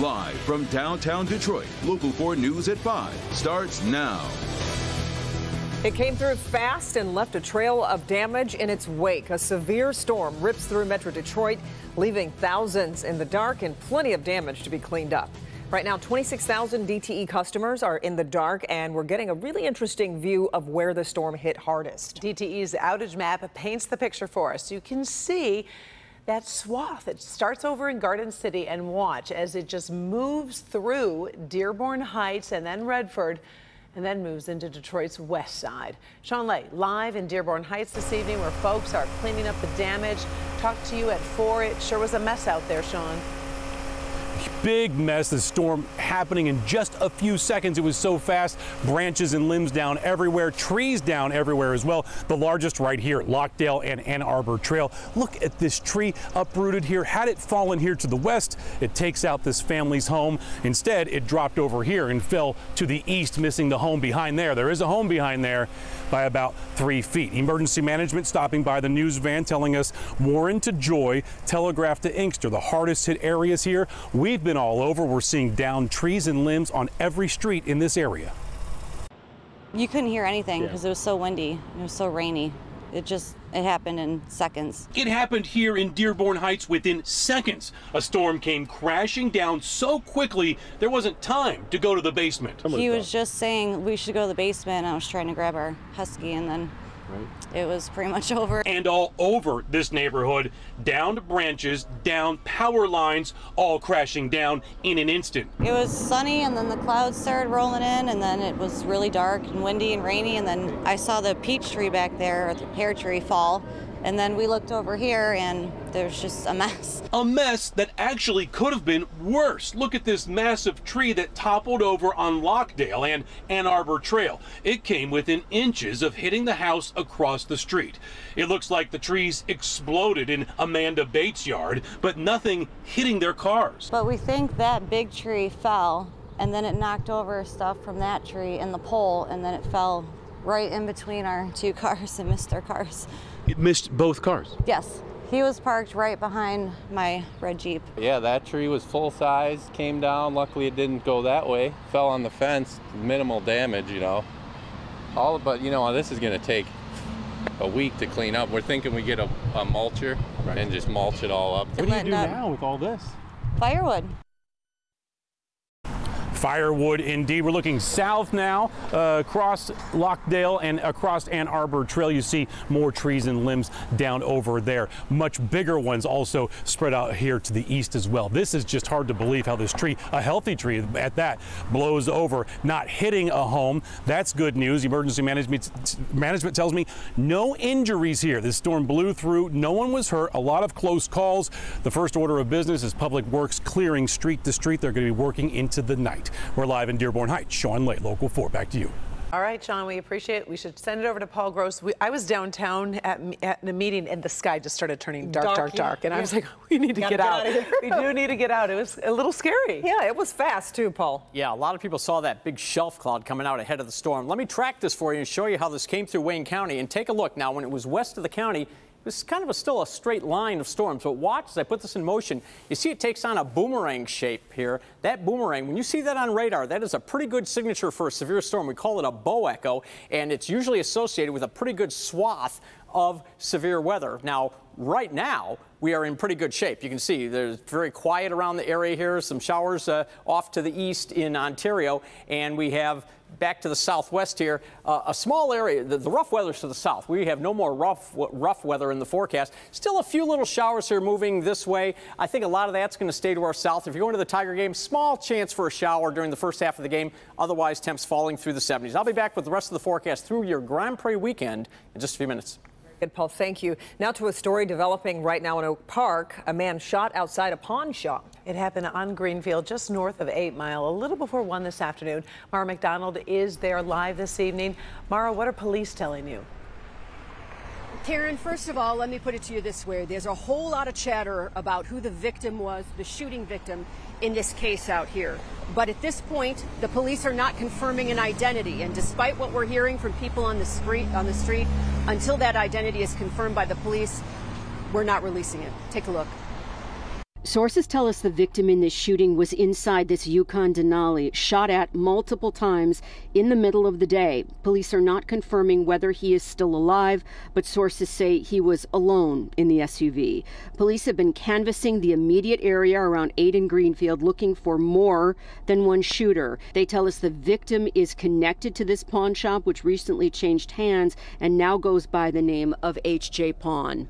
Live from downtown Detroit, Local 4 News at 5 starts now. It came through fast and left a trail of damage in its wake. A severe storm rips through Metro Detroit, leaving thousands in the dark and plenty of damage to be cleaned up. Right now, 26,000 DTE customers are in the dark, and we're getting a really interesting view of where the storm hit hardest. DTE's outage map paints the picture for us. You can see that swath. It starts over in Garden City, and watch as it just moves through Dearborn Heights and then Redford, and then moves into Detroit's west side. Sean Lay, live in Dearborn Heights this evening, where folks are cleaning up the damage. Talked to you at 4. It sure was a mess out there, Sean. Big mess. The storm happening in just a few seconds. It was so fast. Branches and limbs down everywhere. Trees down everywhere as well. The largest right here, Lockdale and Ann Arbor Trail. Look at this tree uprooted here. Had it fallen here to the west, it takes out this family's home. Instead, it dropped over here and fell to the east, missing the home behind there. There is a home behind there by about 3 feet. Emergency management stopping by the news van, telling us Warren to Joy, Telegraph to Inkster, the hardest hit areas here. We've been all over. We're seeing downed trees and limbs on every street in this area. You couldn't hear anything because it was so windy. It was so rainy. It happened in seconds. It happened here in Dearborn Heights within seconds. A storm came crashing down so quickly there wasn't time to go to the basement. He was just saying we should go to the basement. I was trying to grab our husky, and then it was pretty much over. And all over this neighborhood, downed branches, down power lines, all crashing down in an instant. It was sunny, and then the clouds started rolling in, and then it was really dark and windy and rainy, and then I saw the peach tree back there, or the pear tree, fall. And then we looked over here, and there's just a mess. A mess that actually could have been worse. Look at this massive tree that toppled over on Lockdale and Ann Arbor Trail. It came within inches of hitting the house across the street. It looks like the trees exploded in Amanda Bates' yard, but nothing hitting their cars. But we think that big tree fell, and then it knocked over stuff from that tree and the pole, and then it fell right in between our 2 cars and missed our cars. It missed both cars? Yes. He was parked right behind my red Jeep. Yeah, that tree was full size, came down. Luckily it didn't go that way. Fell on the fence, minimal damage, you know. But you know, this is gonna take a week to clean up. We're thinking we get a mulcher and just mulch it all up. What do you do now with all this? Firewood. Firewood indeed. We're looking south now, across Lockdale and across Ann Arbor Trail. You see more trees and limbs down over there. Much bigger ones also spread out here to the east as well. This is just hard to believe how this tree, a healthy tree at that, blows over, not hitting a home. That's good news. Emergency management tells me no injuries here. This storm blew through. No one was hurt. A lot of close calls. The first order of business is Public Works clearing street to street. They're going to be working into the night. We're live in Dearborn Heights. Sean Lay, Local 4. Back to you. All right, Sean, we appreciate it. We should send it over to Paul Gross. I was downtown at a meeting, and the sky just started turning dark. And I was like, we need to get out. We do need to get out. It was a little scary. Yeah, it was fast too, Paul. Yeah, a lot of people saw that big shelf cloud coming out ahead of the storm. Let me track this for you and show you how this came through Wayne County. And take a look now. When it was west of the county, this is kind of still a straight line of storms, but watch as I put this in motion. You see it takes on a boomerang shape here. That boomerang, when you see that on radar, that is a pretty good signature for a severe storm. We call it a bow echo, and it's usually associated with a pretty good swath of severe weather. Now, right now, we are in pretty good shape. You can see there's very quiet around the area here, some showers off to the east in Ontario, and we have back to the southwest here, a small area. The rough weather's to the south. We have no more rough weather in the forecast. Still a few little showers here moving this way. I think a lot of that's going to stay to our south. If you're going to the Tiger game, small chance for a shower during the first half of the game. Otherwise, temps falling through the 70s. I'll be back with the rest of the forecast through your Grand Prix weekend in just a few minutes. Good, Paul. Thank you. Now to a story developing right now in Oak Park. A man shot outside a pawn shop. It happened on Greenfield, just north of 8 Mile, a little before 1 this afternoon. Mara McDonald is there live this evening. Mara, what are police telling you? Karen, first of all, let me put it to you this way. There's a whole lot of chatter about who the victim was, the shooting victim in this case out here. But at this point, the police are not confirming an identity. And despite what we're hearing from people on the street, until that identity is confirmed by the police, we're not releasing it. Take a look. Sources tell us the victim in this shooting was inside this Yukon Denali, shot at multiple times in the middle of the day. Police are not confirming whether he is still alive, but sources say he was alone in the SUV. Police have been canvassing the immediate area around 8 and Greenfield looking for more than one shooter. They tell us the victim is connected to this pawn shop, which recently changed hands and now goes by the name of H.J. Pawn.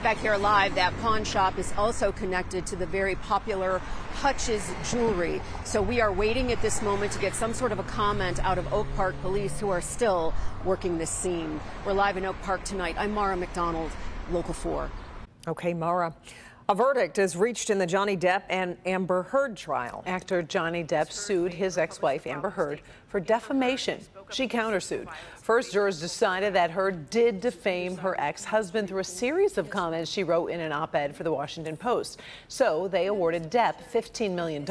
Back here live, that pawn shop is also connected to the very popular Hutch's Jewelry. So we are waiting at this moment to get some sort of a comment out of Oak Park Police, who are still working this scene. We're live in Oak Park tonight. I'm Mara McDonald, Local 4. Okay, Mara. A verdict is reached in the Johnny Depp and Amber Heard trial. Actor Johnny Depp sued his ex-wife Amber Heard for defamation. She countersued. First, jurors decided that Heard did defame her ex-husband through a series of comments she wrote in an op-ed for the Washington Post. So they awarded Depp $15 million.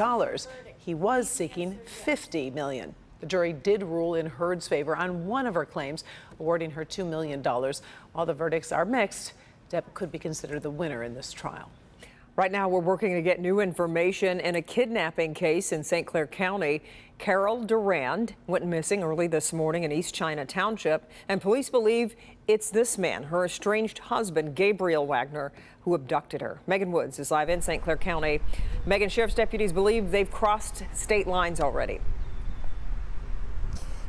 He was seeking $50 million. The jury did rule in Heard's favor on one of her claims, awarding her $2 million. While the verdicts are mixed, Depp could be considered the winner in this trial. Right now, we're working to get new information in a kidnapping case in St. Clair County. Carol Durand went missing early this morning in East China Township, and police believe it's this man, her estranged husband, Gabriel Wagner, who abducted her. Megan Woods is live in St. Clair County. Megan, sheriff's deputies believe they've crossed state lines already.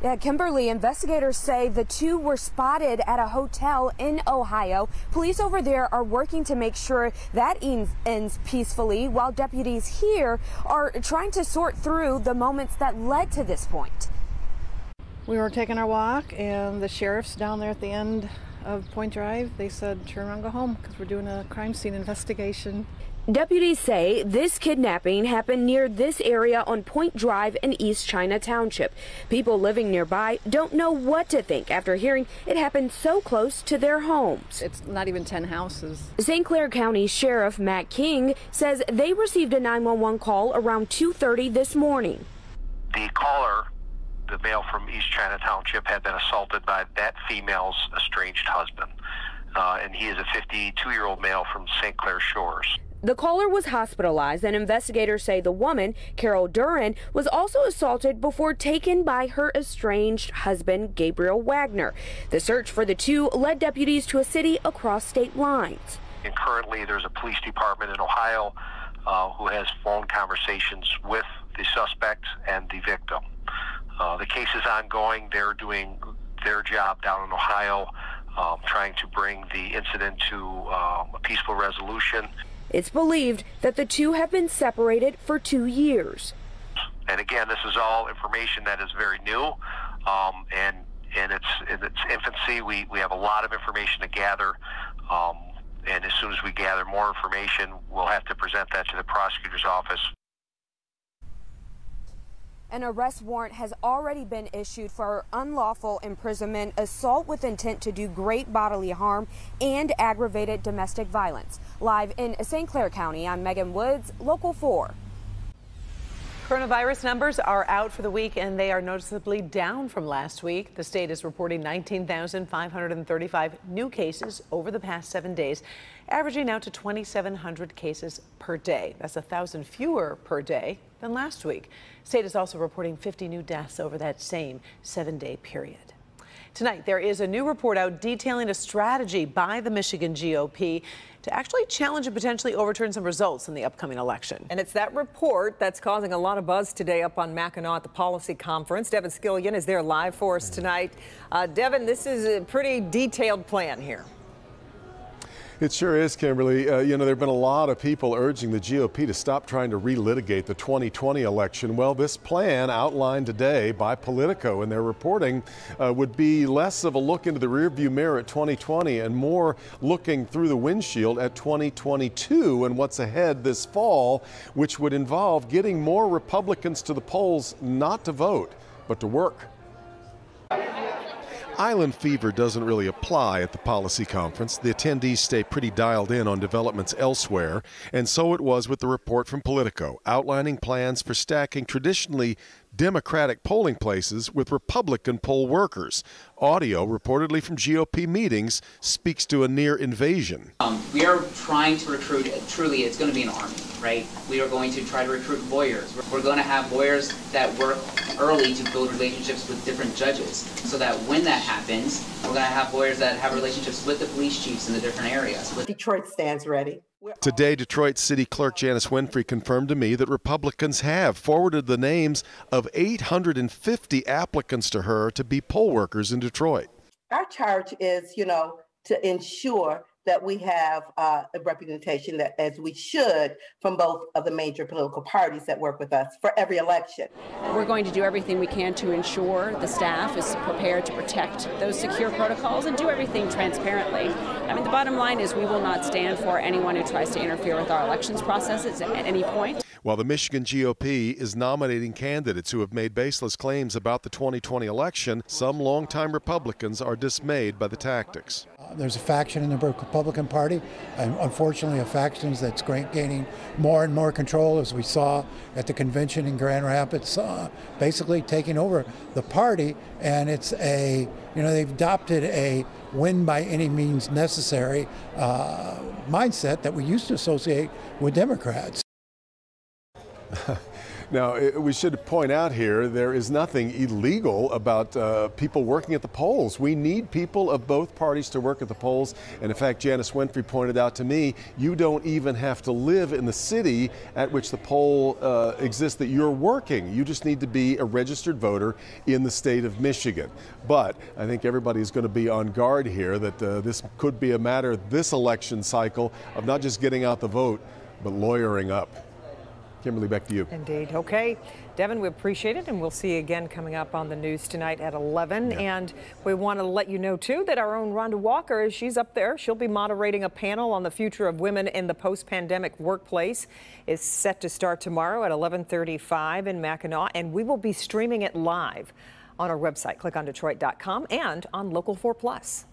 Yeah, Kimberly, investigators say the two were spotted at a hotel in Ohio. Police over there are working to make sure that ends peacefully, while deputies here are trying to sort through the moments that led to this point. We were taking our walk, and the sheriff's down there at the end of Point Drive. They said, turn around, go home, because we're doing a crime scene investigation. Deputies say this kidnapping happened near this area on Point Drive in East China Township. People living nearby don't know what to think after hearing it happened so close to their homes. It's not even 10 houses. St. Clair County Sheriff Matt King says they received a 911 call around 2:30 this morning. The caller, the male from East China Township, had been assaulted by that female's estranged husband. And he is a 52-year-old male from St. Clair Shores. The caller was hospitalized, and investigators say the woman, Carol Durand, was also assaulted before taken by her estranged husband, Gabriel Wagner. The search for the two led deputies to a city across state lines. And currently there's a police department in Ohio who has phone conversations with the suspect and the victim. The case is ongoing. They're doing their job down in Ohio, trying to bring the incident to a peaceful resolution. It's believed that the two have been separated for 2 years. And again, this is all information that is very new, and in its infancy. We have a lot of information to gather, and as soon as we gather more information, we'll have to present that to the prosecutor's office. An arrest warrant has already been issued for unlawful imprisonment, assault with intent to do great bodily harm, and aggravated domestic violence. Live in St. Clair County, I'm Megan Woods, Local 4. Coronavirus numbers are out for the week, and they are noticeably down from last week. The state is reporting 19,535 new cases over the past 7 days, averaging out to 2,700 cases per day. That's 1,000 fewer per day than last week. State is also reporting 50 new deaths over that same 7-day period. Tonight, there is a new report out detailing a strategy by the Michigan GOP to actually challenge and potentially overturn some results in the upcoming election. And it's that report that's causing a lot of buzz today up on Mackinac at the policy conference. Devin Skillion is there live for us tonight. Devin, this is a pretty detailed plan here. It sure is, Kimberly. You know, there have been a lot of people urging the GOP to stop trying to relitigate the 2020 election. Well, this plan outlined today by Politico in their reporting would be less of a look into the rearview mirror at 2020 and more looking through the windshield at 2022 and what's ahead this fall, which would involve getting more Republicans to the polls not to vote, but to work. Island fever doesn't really apply at the policy conference. The attendees stay pretty dialed in on developments elsewhere, and so it was with the report from Politico, outlining plans for stacking traditionally Democratic polling places with Republican poll workers. Audio reportedly from GOP meetings speaks to a near invasion. We are trying to recruit, truly it's going to be an army, right? We are going to try to recruit lawyers. We're going to have lawyers that work early to build relationships with different judges so that when that happens, we're going to have lawyers that have relationships with the police chiefs in the different areas. Detroit stands ready. Today, Detroit City Clerk Janice Winfrey confirmed to me that Republicans have forwarded the names of 850 applicants to her to be poll workers in Detroit. Our charge is, to ensure that we have a representation that, as we should, from both of the major political parties that work with us for every election. We're going to do everything we can to ensure the staff is prepared to protect those secure protocols and do everything transparently. I mean, the bottom line is we will not stand for anyone who tries to interfere with our elections processes at any point. While the Michigan GOP is nominating candidates who have made baseless claims about the 2020 election, some longtime Republicans are dismayed by the tactics. There's a faction in the Republican Party, and unfortunately a faction that's gaining more and more control, as we saw at the convention in Grand Rapids, basically taking over the party. And it's they've adopted a win by any means necessary mindset that we used to associate with Democrats. Now, we should point out here, there is nothing illegal about people working at the polls. We need people of both parties to work at the polls. And in fact, Janice Winfrey pointed out to me, you don't even have to live in the city at which the poll exists that you're working. You just need to be a registered voter in the state of Michigan. But I think everybody's going to be on guard here that this could be a matter this election cycle of not just getting out the vote, but lawyering up. Kimberly, back to you. Indeed. Okay. Devin, we appreciate it, and we'll see you again coming up on the news tonight at 11. Yeah. And we want to let you know, too, that our own Rhonda Walker, she's up there. She'll be moderating a panel on the future of women in the post-pandemic workplace. It's set to start tomorrow at 11:35 in Mackinac, and we will be streaming it live on our website. Click on Detroit.com and on Local 4 Plus.